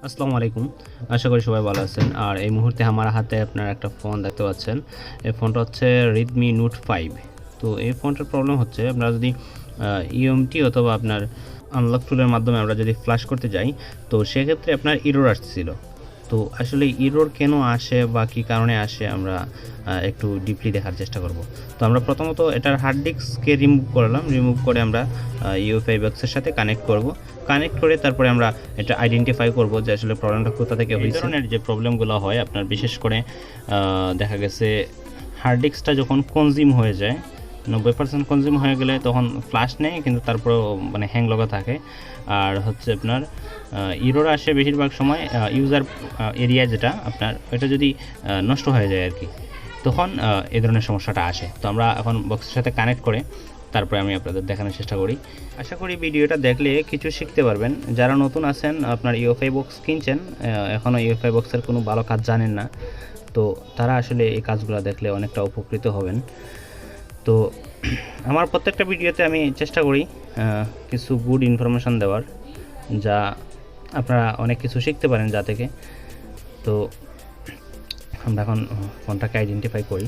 আসসালামু আলাইকুম। আশা করি সবাই ভালো আছেন। আর এই মুহূর্তে আমার হাতে আপনারা একটা ফোন দেখতে পাচ্ছেন। এই ফোনটা হচ্ছে Redmi Note 5। তো এই ফোনটার প্রবলেম হচ্ছে আপনারা যদি ইএমটি অথবা আপনার আনলক টুলের মাধ্যমে আমরা যদি ফ্ল্যাশ করতে যাই, তো সেক্ষেত্রে আপনার এরর আসছিল। তো আসলে এরর কেন আসে বা কী কারণে আসে আমরা একটু ডিপলি দেখার চেষ্টা করব। তো আমরা প্রথমত এটার হার্ড ডিস্ককে রিমুভ করে আমরা ইউএফআই বক্সের সাথে কানেক্ট করে তারপরে আমরা এটা আইডেন্টিফাই করব যে আসলে প্রবলেমটা কোথা থেকে হয়েছে। এই ধরনের যে প্রবলেমগুলো হয় আপনার বিশেষ করে দেখা গেছে হার্ড ডিস্কটা যখন কনজিউম হয়ে যায়, 90% কনজিউম হয়ে গেলে তখন ফ্ল্যাশ নেয়, কিন্তু তারপরেও মানে হ্যাং লগা থাকে। আর হচ্ছে আপনার ইরোর আসে বেশিরভাগ সময় ইউজার এরিয়া যেটা আপনার এটা যদি নষ্ট হয়ে যায় আর কি, তখন এই ধরনের সমস্যাটা আসে। তো আমরা এখন বক্সের সাথে কানেক্ট করে তারপরে আমি আপনাদের দেখানোর চেষ্টা করি। আশা করি ভিডিওটা দেখলে কিছু শিখতে পারবেন। যারা নতুন আছেন, আপনার ইউএফআই বক্স কিনছেন, এখনও ইউএফআই বক্সের কোনো ভালো কাজ জানেন না, তো তারা আসলে এই কাজগুলো দেখলে অনেকটা উপকৃত হবেন। তো আমার প্রত্যেকটা ভিডিওতে আমি চেষ্টা করি কিছু গুড ইনফরমেশান দেওয়ার, যা আপনারা অনেক কিছু শিখতে পারেন যা থেকে। তো আমরা এখন ফোনটাকে আইডেন্টিফাই করি।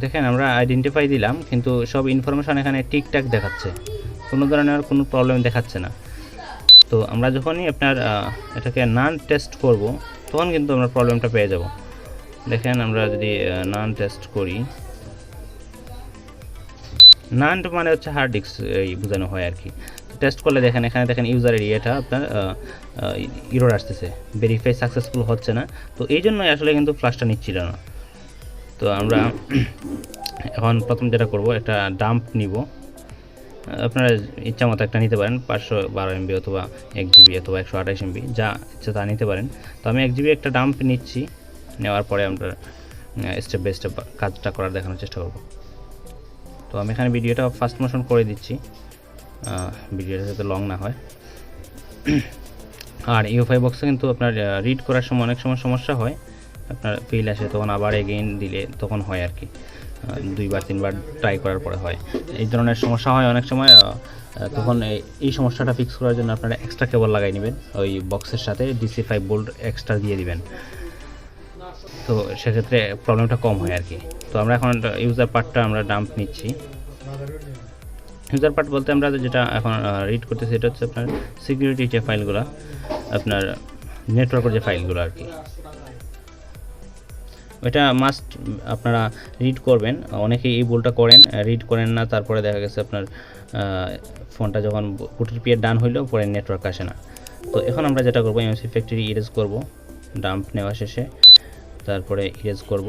দেখেন আমরা আইডেন্টিফাই দিলাম, কিন্তু সব ইনফরমেশান এখানে ঠিকঠাক দেখাচ্ছে, কোনো ধরনের কোনো প্রবলেম দেখাচ্ছে না। তো আমরা যখনই আপনার এটাকে নান টেস্ট করব, তখন কিন্তু আমরা প্রবলেমটা পেয়ে যাব। দেখেন আমরা যদি নান টেস্ট করি, নান মানে হচ্ছে হার্ড ডিস্ক এই বোঝানো হয় আর কি। টেস্ট করলে দেখেন এখানে দেখেন ইউজার এরিয়াটা আপনার ইরর আসতেছে, ভেরিফাই সাকসেসফুল হচ্ছে না। তো এই জন্যই আসলে কিন্তু ফ্ল্যাশটা নিচ্ছিল না। তো আমরা এখন প্রথম যেটা করব, একটা ডাম্প নিব। আপনারা ইচ্ছা মতো একটা নিতে পারেন, 512 MB অথবা 1 GB অথবা 128 MB, যা ইচ্ছা তা নিতে পারেন। তো আমি 1 GB একটা ডাম্প নিচ্ছি, নেওয়ার পরে আমরা স্টেপ বাই স্টেপ কাজটা করার দেখানোর চেষ্টা করব। তো আমি এখানে ভিডিওটা ফাস্ট মোশন করে দিচ্ছি, ভিডিওটা যাতে লং না হয়। আর ইউএফআই বক্সে কিন্তু আপনার রিড করার সময় অনেক সময় সমস্যা হয়, আপনার ফেল আসে, তখন আবার এগেইন দিলে তখন হয় আর কি, 2বার 3বার ট্রাই করার পরে হয়। এই ধরনের সমস্যা হয় অনেক সময়। তখন এই সমস্যাটা ফিক্স করার জন্য আপনারা এক্সট্রা কেবল লাগাই নেবেন, ওই বক্সের সাথে DC 5 ভোল্ট এক্সট্রা দিয়ে দিবেন। তো সেক্ষেত্রে প্রবলেমটা কম হয় আর কি। তো আমরা এখন ইউজার পার্টটা আমরা ডাম্প নিচ্ছি। ইউজার পার্ট বলতে আমরা যেটা এখন রিড করতেছি, এটা হচ্ছে আপনার সিকিউরিটি যে ফাইলগুলো, আপনার নেটওয়ার্কের যে ফাইলগুলো আর কি, ওইটা মাস্ট আপনারা রিড করবেন। অনেকে এই ভুলটা করেন, রিড করেন না, তারপরে দেখা গেছে আপনার ফোনটা যখন বুটের পিরিয়ড ডান হইলেও পরে নেটওয়ার্ক আসে না। তো এখন আমরা যেটা করবো, এমসি ফ্যাক্টরি ইরেজ করব, ডাম্প নেওয়া শেষে তারপরে ইরেজ করব।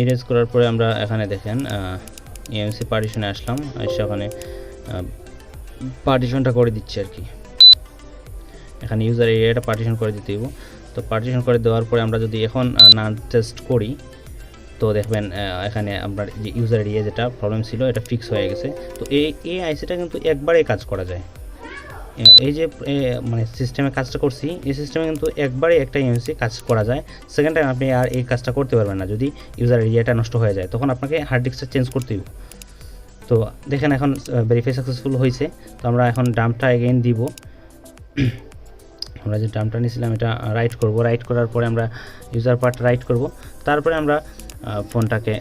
ইরেজ করার পরে আমরা এখানে দেখেন এমসি পার্টিশনে আসলাম, এসে ওখানে পার্টিশনটা করে দিচ্ছি আর কি। এখানে ইউজার এরিয়াটা পার্টিশন করে দিতে দিব। তো পার্টিশন করে দেওয়ার পরে আমরা যদি এখন নান টেস্ট করি, তো দেখবেন এখানে আপনার যে ইউজার এরিয়া যেটা প্রবলেম ছিল এটা ফিক্স হয়ে গেছে। তো এই আইসিটা কিন্তু একবারে কাজ করা যায়। এই যে মানে সিস্টেমে কাজটা করছি, এই সিস্টেমে কিন্তু একবারে একটা এমসি কাজ করা যায়। সেকেন্ড টাইম আপনি আর এই কাজটা করতে পারবেন না যদি ইউজার এরিয়াটা নষ্ট হয়ে যায়, তখন আপনাকে হার্ড ডিস্কটা চেঞ্জ করতে হবে। তো দেখেন এখন ভেরিফাই সাকসেসফুল হয়েছে। তো আমরা এখন ডাম্পটা এগেইন দিব। আমরা যে ডাম্পটা নিয়েছিলাম এটা রাইট করব, রাইট করার পরে আমরা ইউজার পার্ট রাইট করব। তারপরে আমরা ফোনটাকে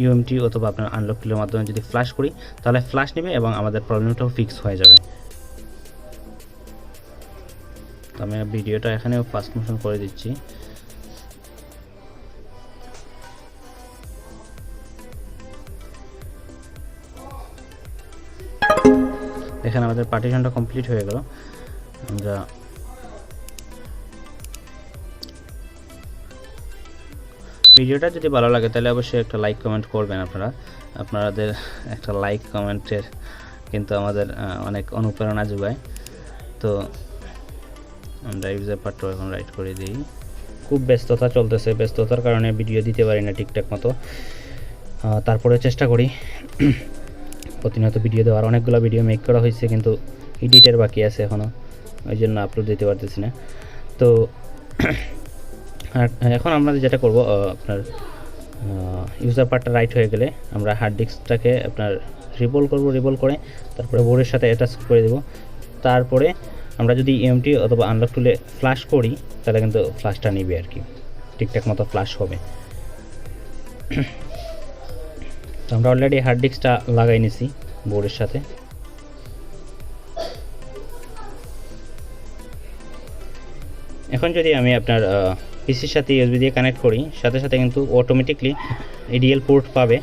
ইউএমটি অথবা আপনার আনলক টুলের মাধ্যমে যদি ফ্ল্যাশ করি, তাহলে ফ্ল্যাশ নেবে এবং আমাদের প্রবলেমটাও ফিক্স হয়ে যাবে। তো আমি ভিডিওটা এখানেও ফাস্ট মোশন করে দিচ্ছি। দেখেন আমাদের পার্টিশনটা কমপ্লিট হয়ে গেল। আমরা ভিডিওটা যদি ভালো লাগে তাহলে অবশ্যই একটা লাইক কমেন্ট করবেন। আপনাদের একটা লাইক কমেন্টের কিন্তু আমাদের অনেক অনুপ্রেরণা যোগায়। তো আমরা ইউজার পার্টটা এখন রাইট করে দিই। খুব ব্যস্ততা চলতেছে, ব্যস্ততার কারণে ভিডিও দিতে পারি না ঠিকঠাক মতো, তারপরে চেষ্টা করি প্রতিনিয়ত ভিডিও দেওয়ার। অনেকগুলো ভিডিও মেক করা হয়েছে, কিন্তু এডিটের বাকি আছে এখনও। ওই জন্য আপলোড দিতে পারতেছি না। তো আর এখন আমরা যেটা করব, আপনার ইউজার পার্টটা রাইট হয়ে গেলে আমরা হার্ড ডিস্কটাকে আপনার রিবোল করব, রিবোল করে তারপরে বোর্ডের সাথে অ্যাটাচ করে দেব। তারপরে আমরা যদি ইএমটি অথবা আনলক টুলে ফ্ল্যাশ করি তাহলে কিন্তু ফ্ল্যাশটা নিবে আর কি, ঠিকঠাক মতো ফ্ল্যাশ হবে। তো আমরা অলরেডি হার্ড ডিস্কটা লাগাই নিছি বোর্ডের সাথে। এখন যদি আমি আপনার পিসির সাথে ইউএসবি দিয়ে কানেক্ট করি, সাথে সাথে কিন্তু অটোমেটিকলি ইডিএল পোর্ট পাবে,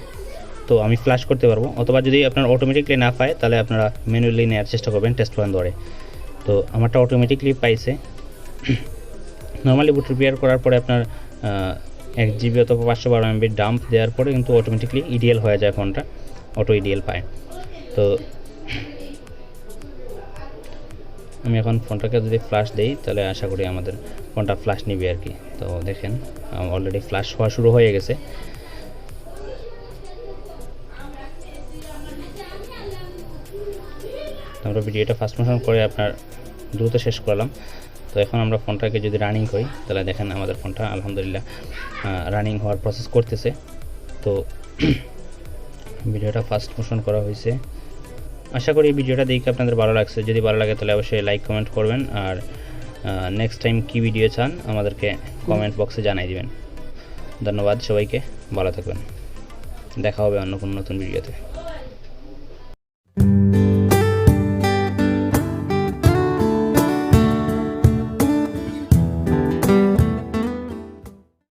তো আমি ফ্ল্যাশ করতে পারবো। অথবা যদি আপনার অটোমেটিকলি না পায় তাহলে আপনারা ম্যানুয়ালি নেওয়ার চেষ্টা করবেন টেস্ট ওয়ান ধরে। তো আমারটা অটোমেটিকলি পাইছে। নর্মালি বুট রিপেয়ার করার পরে আপনার 1 জিবি অথবা 512 MB ডাম্প দেওয়ার পরে কিন্তু অটোমেটিকলি ইডিএল হয়ে যায়, ফোনটা অটো ইডিএল পায়। তো আমি এখন ফোনটাকে যদি ফ্ল্যাশ দেই তাহলে আশা করি আমাদের ফোনটা ফ্ল্যাশ নিবে আর কি। তো দেখেন অলরেডি ফ্ল্যাশ হওয়া শুরু হয়ে গেছে। আমরা ভিডিওটা ফাস্ট মোশন করে আপনার দ্রুত শেষ করলাম। তো এখন আমরা ফোনটাকে যদি রানিং করি তাহলে দেখেন আমাদের ফোনটা আলহামদুলিল্লাহ রানিং হওয়ার প্রসেস করতেছে। তো ভিডিওটা ফাস্ট মোশন করা হয়েছে। আশা করি এই ভিডিওটা দেখে আপনাদের ভালো লাগছে। যদি ভালো লাগে তাহলে অবশ্যই লাইক কমেন্ট করবেন, আর নেক্সট টাইম কী ভিডিও চান আমাদেরকে কমেন্ট বক্সে জানিয়ে দিবেন। ধন্যবাদ সবাইকে, ভালো থাকবেন, দেখা হবে অন্য কোনো নতুন ভিডিওতে।